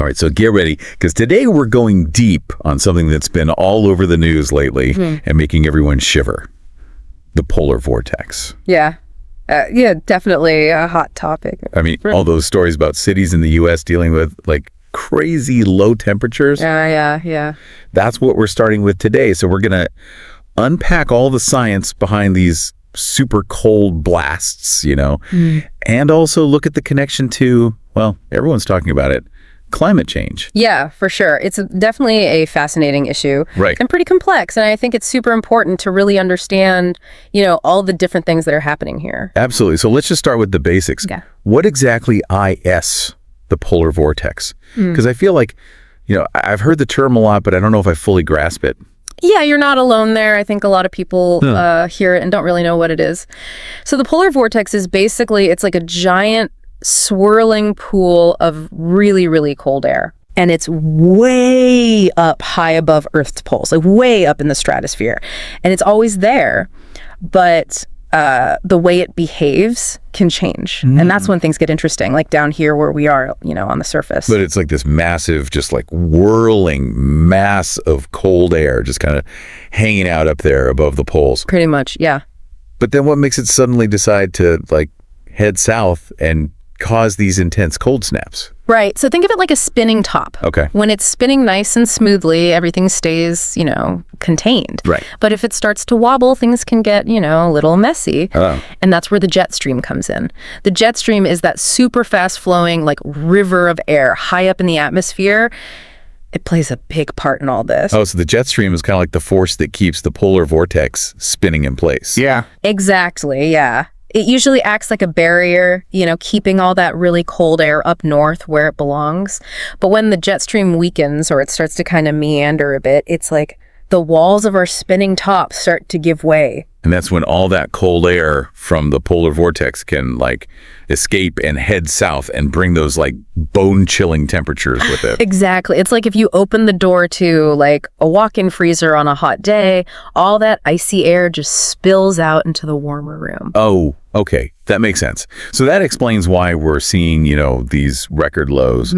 All right, so get ready, because today we're going deep on something that's been all over the news lately and making everyone shiver. The polar vortex. Yeah. Yeah, definitely a hot topic. I mean, all those stories about cities in the U.S. dealing with like crazy low temperatures. Yeah. That's what we're starting with today. So we're going to unpack all the science behind these super cold blasts, and also look at the connection to, well, everyone's talking about it, climate change. Yeah, for sure. It's definitely a fascinating issue. Right. And pretty complex. And I think it's super important to really understand, all the different things that are happening here. Absolutely. So let's just start with the basics. Yeah. What exactly is the polar vortex? Because I feel like, I've heard the term a lot, but I don't know if I fully grasp it. Yeah, you're not alone there. I think a lot of people hear it and don't really know what it is. So the polar vortex is basically, it's like a giant swirling pool of really, really cold air. And it's way up high above Earth's poles, like way up in the stratosphere. And it's always there. But the way it behaves can change. And that's when things get interesting, like down here where we are, on the surface. But it's like this massive, just like whirling mass of cold air just kind of hanging out up there above the poles. Pretty much, yeah. But then what makes it suddenly decide to like head south and cause these intense cold snaps? Right. So think of it like a spinning top. Okay. When it's spinning nice and smoothly, everything stays, contained. Right. But if it starts to wobble, things can get, a little messy. Oh. And that's where the jet stream comes in. The jet stream is that super fast flowing, like river of air high up in the atmosphere. It plays a big part in all this. Oh, so the jet stream is kind of like the force that keeps the polar vortex spinning in place. Yeah. Exactly. Yeah. It usually acts like a barrier, keeping all that really cold air up north where it belongs. But when the jet stream weakens or it starts to kind of meander a bit, it's like the walls of our spinning top start to give way. And that's when all that cold air from the polar vortex can like escape and head south and bring those like bone-chilling temperatures with it. Exactly. It's like if you open the door to like a walk-in freezer on a hot day, all that icy air just spills out into the warmer room. Oh, okay. That makes sense. So that explains why we're seeing, these record lows.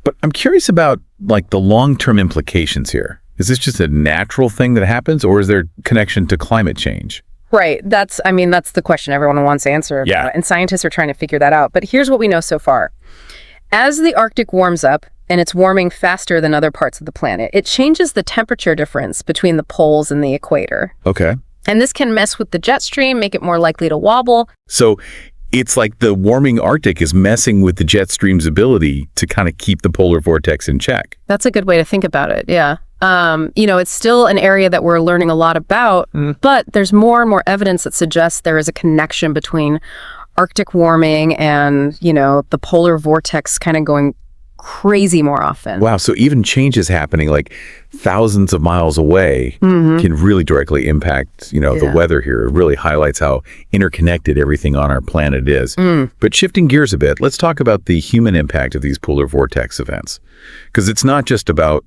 But I'm curious about like the long-term implications here. Is this just a natural thing that happens, or is there connection to climate change? Right. That's the question everyone wants answered. Yeah. And scientists are trying to figure that out. But here's what we know so far. As the Arctic warms up, and it's warming faster than other parts of the planet, it changes the temperature difference between the poles and the equator. Okay. And this can mess with the jet stream, make it more likely to wobble. So it's like the warming Arctic is messing with the jet stream's ability to kind of keep the polar vortex in check. That's a good way to think about it, yeah. It's still an area that we're learning a lot about, but there's more and more evidence that suggests there is a connection between Arctic warming and, the polar vortex kind of going crazy more often. Wow, so even changes happening like thousands of miles away can really directly impact, the weather here. It really highlights how interconnected everything on our planet is. But shifting gears a bit, let's talk about the human impact of these polar vortex events. Because it's not just about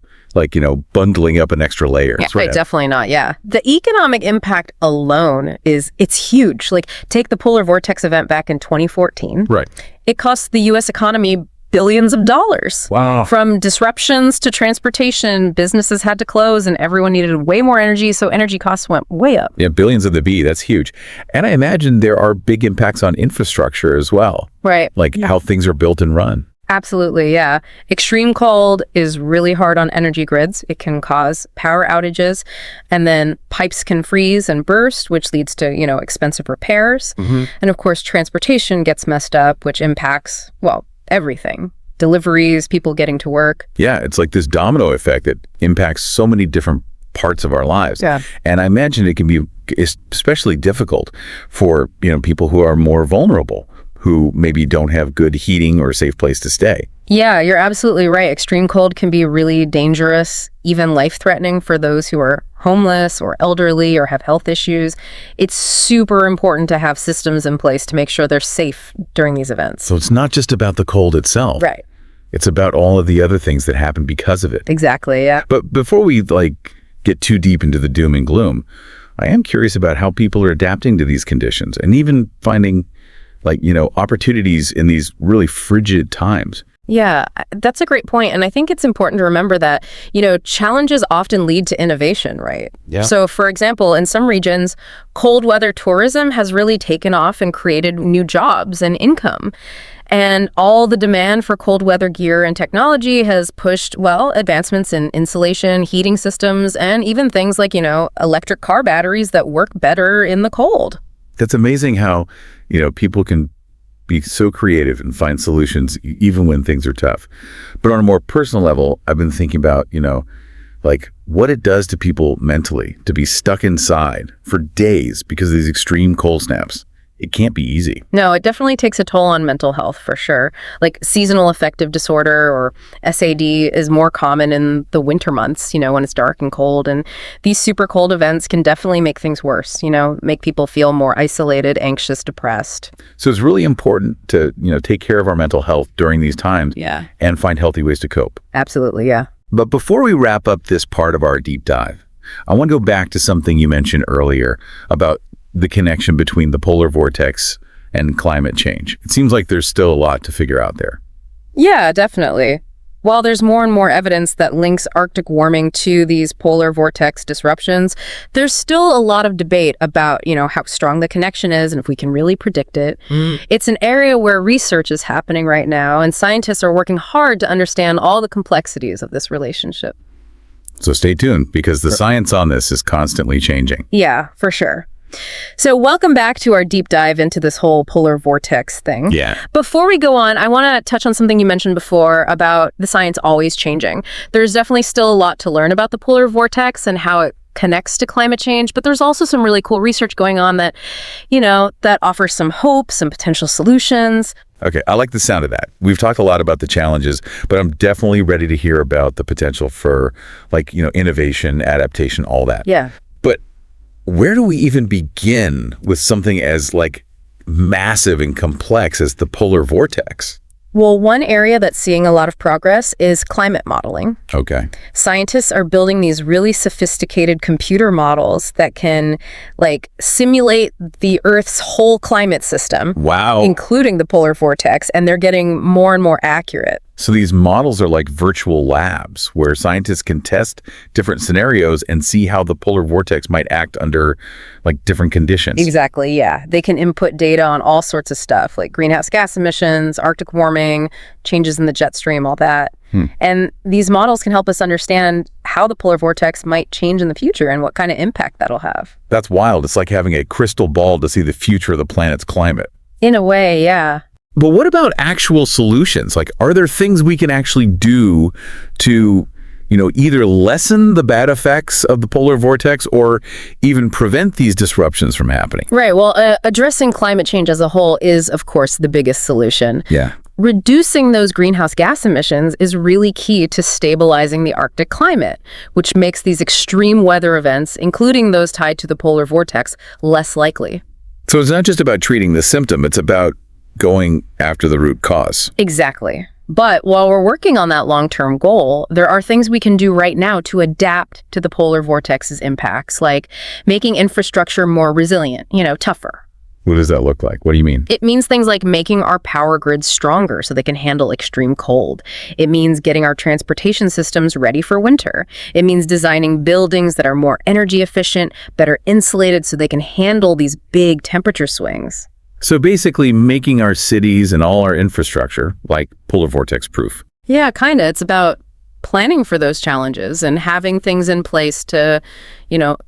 bundling up an extra layer. Yeah, right, definitely not, yeah. The economic impact alone it's huge. Like, take the polar vortex event back in 2014. Right. It cost the U.S. economy billions of dollars. Wow. From disruptions to transportation, businesses had to close and everyone needed way more energy, so energy costs went way up. Yeah, billions of the B, that's huge. And I imagine there are big impacts on infrastructure as well. Right. Like how things are built and run. Absolutely, yeah. Extreme cold is really hard on energy grids. It can cause power outages, and then pipes can freeze and burst, which leads to, expensive repairs. And of course, transportation gets messed up, which impacts, everything. Deliveries, people getting to work. Yeah, it's like this domino effect that impacts so many different parts of our lives. Yeah. And I imagine it can be especially difficult for, people who are more vulnerable, who maybe don't have good heating or a safe place to stay. Yeah, you're absolutely right. Extreme cold can be really dangerous, even life-threatening for those who are homeless or elderly or have health issues. It's super important to have systems in place to make sure they're safe during these events. So it's not just about the cold itself. Right. It's about all of the other things that happen because of it. Exactly, yeah. But before we get too deep into the doom and gloom, I am curious about how people are adapting to these conditions and even finding opportunities in these really frigid times. Yeah, that's a great point. And I think it's important to remember that, challenges often lead to innovation, right? Yeah. So, for example, in some regions, cold weather tourism has really taken off and created new jobs and income. And all the demand for cold weather gear and technology has pushed, well, advancements in insulation, heating systems, and even things like, electric car batteries that work better in the cold. That's amazing how, people can be so creative and find solutions even when things are tough. But on a more personal level, I've been thinking about, like what it does to people mentally to be stuck inside for days because of these extreme cold snaps. It can't be easy. No, it definitely takes a toll on mental health for sure. Like seasonal affective disorder or SAD is more common in the winter months, when it's dark and cold. And these super cold events can definitely make things worse, make people feel more isolated, anxious, depressed. So it's really important to, take care of our mental health during these times. Yeah. And find healthy ways to cope. Absolutely, yeah. But before we wrap up this part of our deep dive, I want to go back to something you mentioned earlier about the connection between the polar vortex and climate change. It seems like there's still a lot to figure out there. Yeah, definitely. While there's more and more evidence that links Arctic warming to these polar vortex disruptions, there's still a lot of debate about, how strong the connection is and if we can really predict it. It's an area where research is happening right now, and scientists are working hard to understand all the complexities of this relationship. So stay tuned, because the science on this is constantly changing. Yeah, for sure. So welcome back to our deep dive into this whole polar vortex thing. Yeah. Before we go on, I want to touch on something you mentioned before about the science always changing. There's definitely still a lot to learn about the polar vortex and how it connects to climate change, but there's also some really cool research going on that, that offers some hope, some potential solutions. Okay, I like the sound of that. We've talked a lot about the challenges, but I'm definitely ready to hear about the potential for, innovation, adaptation, all that. Yeah. But where do we even begin with something as massive and complex as the polar vortex? Well, one area that's seeing a lot of progress is climate modeling. Okay. Scientists are building these really sophisticated computer models that can simulate the Earth's whole climate system. Wow. Including the polar vortex, and they're getting more and more accurate. So these models are like virtual labs where scientists can test different scenarios and see how the polar vortex might act under different conditions. Exactly, yeah. They can input data on all sorts of stuff like greenhouse gas emissions, Arctic warming, changes in the jet stream, all that. And these models can help us understand how the polar vortex might change in the future and what kind of impact that'll have. That's wild. It's like having a crystal ball to see the future of the planet's climate. In a way, yeah. But what about actual solutions? Are there things we can actually do to, either lessen the bad effects of the polar vortex or even prevent these disruptions from happening? Right. Well, addressing climate change as a whole is, of course, the biggest solution. Yeah. Reducing those greenhouse gas emissions is really key to stabilizing the Arctic climate, which makes these extreme weather events, including those tied to the polar vortex, less likely. So it's not just about treating the symptom, it's about going after the root cause. Exactly. But while we're working on that long-term goal, there are things we can do right now to adapt to the polar vortex's impacts, like making infrastructure more resilient, tougher. What does that look like? What do you mean? It means things like making our power grids stronger so they can handle extreme cold. It means getting our transportation systems ready for winter. It means designing buildings that are more energy efficient, better insulated so they can handle these big temperature swings. So basically making our cities and all our infrastructure polar vortex proof. Yeah, kind of. It's about planning for those challenges and having things in place to,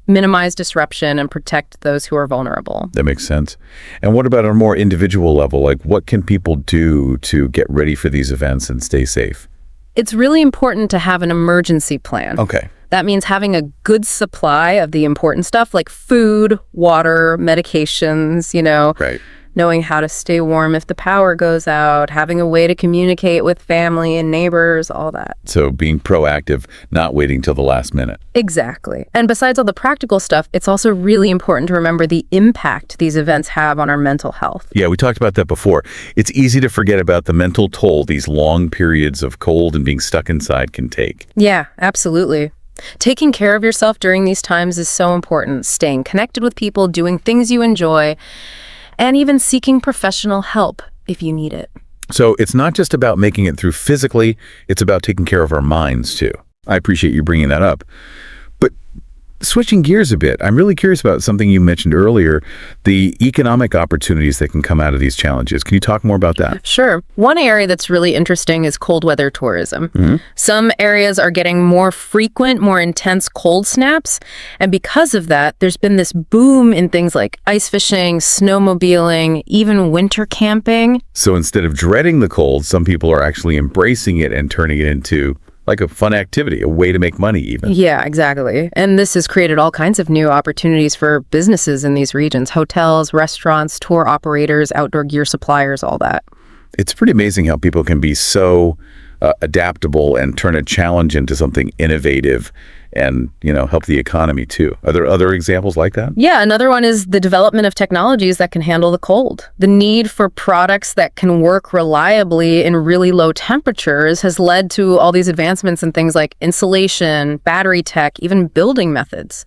minimize disruption and protect those who are vulnerable. That makes sense. And what about on a more individual level? What can people do to get ready for these events and stay safe? It's really important to have an emergency plan. Okay. That means having a good supply of the important stuff like food, water, medications, Right. Knowing how to stay warm if the power goes out, having a way to communicate with family and neighbors, all that. So being proactive, not waiting till the last minute. Exactly. And besides all the practical stuff, it's also really important to remember the impact these events have on our mental health. Yeah, we talked about that before. It's easy to forget about the mental toll these long periods of cold and being stuck inside can take. Yeah, absolutely. Taking care of yourself during these times is so important. Staying connected with people, doing things you enjoy, and even seeking professional help if you need it. So it's not just about making it through physically, it's about taking care of our minds too. I appreciate you bringing that up. But switching gears a bit, I'm really curious about something you mentioned earlier, the economic opportunities that can come out of these challenges. Can you talk more about that? Sure. One area that's really interesting is cold weather tourism. Some areas are getting more frequent, more intense cold snaps. And because of that, there's been this boom in things like ice fishing, snowmobiling, even winter camping. So instead of dreading the cold, some people are actually embracing it and turning it into like a fun activity, a way to make money even. Yeah, exactly. And this has created all kinds of new opportunities for businesses in these regions, hotels, restaurants, tour operators, outdoor gear suppliers, all that. It's pretty amazing how people can be so adaptable and turn a challenge into something innovative and, help the economy too. Are there other examples like that? Yeah, another one is the development of technologies that can handle the cold. The need for products that can work reliably in really low temperatures has led to all these advancements in things like insulation, battery tech, even building methods.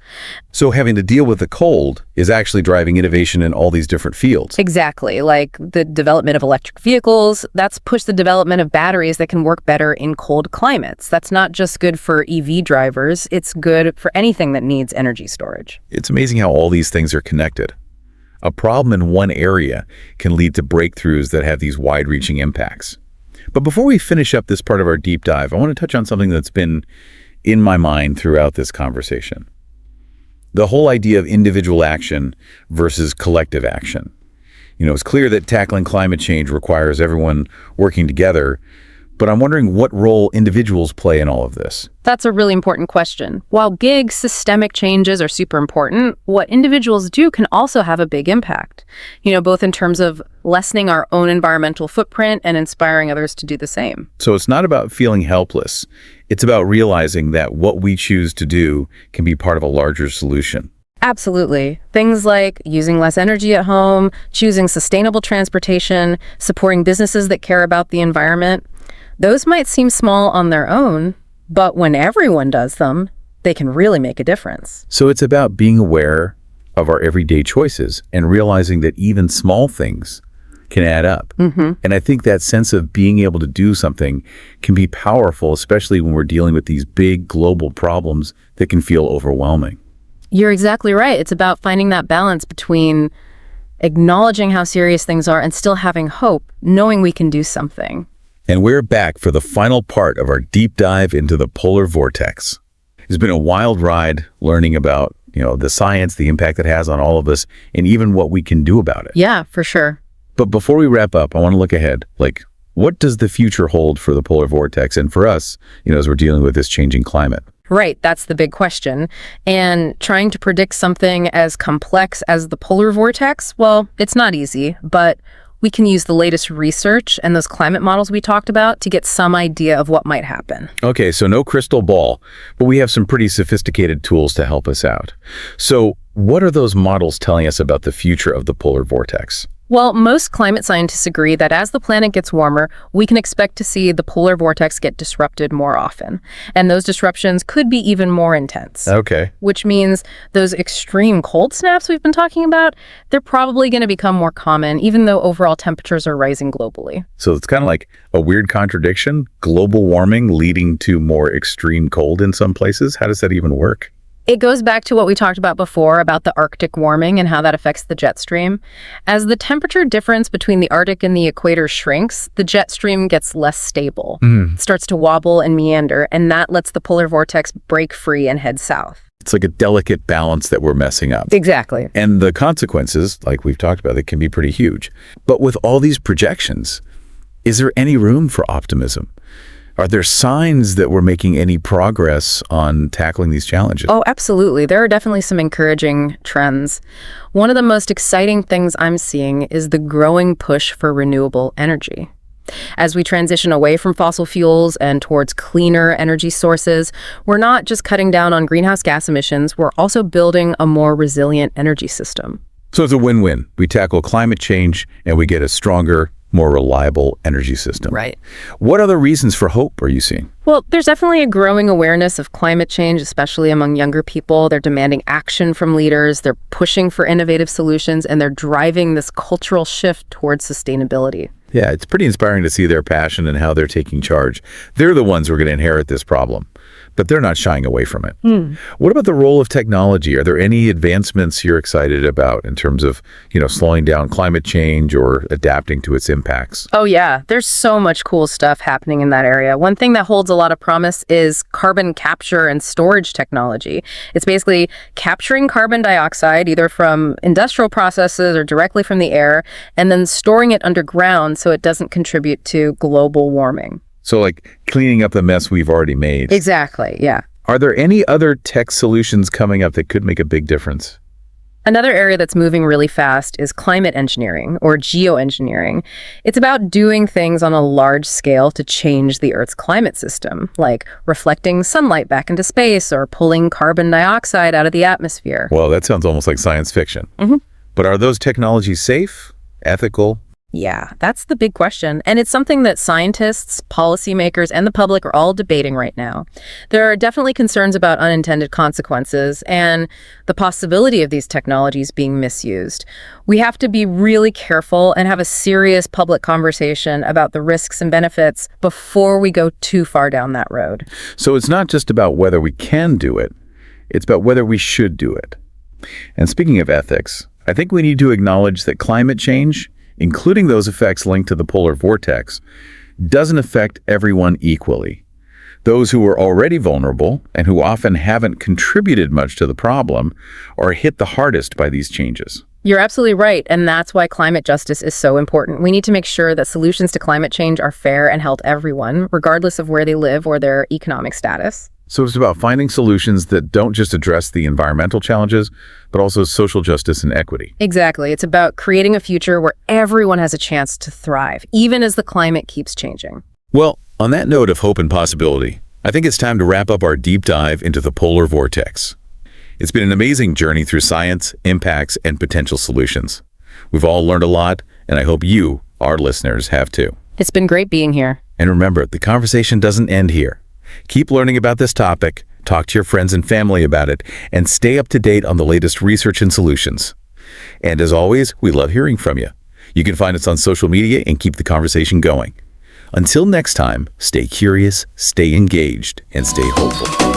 So having to deal with the cold is actually driving innovation in all these different fields. Exactly, like the development of electric vehicles, that's pushed the development of batteries that can work better in cold climates. That's not just good for EV drivers, it's good for anything that needs energy storage. It's amazing how all these things are connected. A problem in one area can lead to breakthroughs that have these wide-reaching impacts. But before we finish up this part of our deep dive, I want to touch on something that's been in my mind throughout this conversation. The whole idea of individual action versus collective action. It's clear that tackling climate change requires everyone working together, but I'm wondering what role individuals play in all of this. That's a really important question. While big systemic changes are super important, what individuals do can also have a big impact, both in terms of lessening our own environmental footprint and inspiring others to do the same. So it's not about feeling helpless. It's about realizing that what we choose to do can be part of a larger solution. Absolutely. Things like using less energy at home, choosing sustainable transportation, supporting businesses that care about the environment. Those might seem small on their own, but when everyone does them, they can really make a difference. So it's about being aware of our everyday choices and realizing that even small things can add up. And I think that sense of being able to do something can be powerful, especially when we're dealing with these big global problems that can feel overwhelming. You're exactly right. It's about finding that balance between acknowledging how serious things are and still having hope, knowing we can do something. And we're back for the final part of our deep dive into the polar vortex. It's been a wild ride learning about, the science, the impact it has on all of us, and even what we can do about it. Yeah, for sure. But before we wrap up, I want to look ahead. What does the future hold for the polar vortex and for us, as we're dealing with this changing climate? Right, that's the big question. And trying to predict something as complex as the polar vortex, well, it's not easy, but we can use the latest research and those climate models we talked about to get some idea of what might happen. Okay, so no crystal ball, but we have some pretty sophisticated tools to help us out. So what are those models telling us about the future of the polar vortex? Well, most climate scientists agree that as the planet gets warmer, we can expect to see the polar vortex get disrupted more often. And those disruptions could be even more intense. Okay. Which means those extreme cold snaps we've been talking about, they're probably going to become more common, even though overall temperatures are rising globally. So it's kind of like a weird contradiction, global warming leading to more extreme cold in some places. How does that even work? It goes back to what we talked about before about the Arctic warming and how that affects the jet stream. As the temperature difference between the Arctic and the equator shrinks, the jet stream gets less stable. It starts to wobble and meander, and that lets the polar vortex break free and head south. It's like a delicate balance that we're messing up. Exactly. And the consequences, like we've talked about, they can be pretty huge. But with all these projections, is there any room for optimism? Are there signs that we're making any progress on tackling these challenges? Oh, absolutely. There are definitely some encouraging trends. One of the most exciting things I'm seeing is the growing push for renewable energy. As we transition away from fossil fuels and towards cleaner energy sources, we're not just cutting down on greenhouse gas emissions, we're also building a more resilient energy system. So it's a win-win. We tackle climate change and we get a stronger, more reliable energy system. Right. What other reasons for hope are you seeing? Well, there's definitely a growing awareness of climate change, especially among younger people. They're demanding action from leaders, they're pushing for innovative solutions, and they're driving this cultural shift towards sustainability. Yeah, it's pretty inspiring to see their passion and how they're taking charge. They're the ones who are going to inherit this problem, but they're not shying away from it. What about the role of technology? Are there any advancements you're excited about in terms of, slowing down climate change or adapting to its impacts? Oh yeah, there's so much cool stuff happening in that area. One thing that holds a lot of promise is carbon capture and storage technology. It's basically capturing carbon dioxide either from industrial processes or directly from the air, and then storing it underground so it doesn't contribute to global warming. So like cleaning up the mess we've already made. Exactly, yeah. Are there any other tech solutions coming up that could make a big difference? Another area that's moving really fast is climate engineering or geoengineering. It's about doing things on a large scale to change the Earth's climate system, like reflecting sunlight back into space or pulling carbon dioxide out of the atmosphere. Well, that sounds almost like science fiction. But are those technologies safe, ethical? Yeah, that's the big question. And it's something that scientists, policymakers, and the public are all debating right now. There are definitely concerns about unintended consequences and the possibility of these technologies being misused. We have to be really careful and have a serious public conversation about the risks and benefits before we go too far down that road. So it's not just about whether we can do it, it's about whether we should do it. And speaking of ethics, I think we need to acknowledge that climate change, including those effects linked to the polar vortex, doesn't affect everyone equally. Those who are already vulnerable and who often haven't contributed much to the problem are hit the hardest by these changes. You're absolutely right, and that's why climate justice is so important. We need to make sure that solutions to climate change are fair and help everyone, regardless of where they live or their economic status. So it's about finding solutions that don't just address the environmental challenges, but also social justice and equity. Exactly. It's about creating a future where everyone has a chance to thrive, even as the climate keeps changing. Well, on that note of hope and possibility, I think it's time to wrap up our deep dive into the polar vortex. It's been an amazing journey through science, impacts, and potential solutions. We've all learned a lot, and I hope you, our listeners, have too. It's been great being here. And remember, the conversation doesn't end here. Keep learning about this topic, talk to your friends and family about it, and stay up to date on the latest research and solutions. And as always, we love hearing from you. You can find us on social media and keep the conversation going. Until next time, stay curious, stay engaged, and stay hopeful.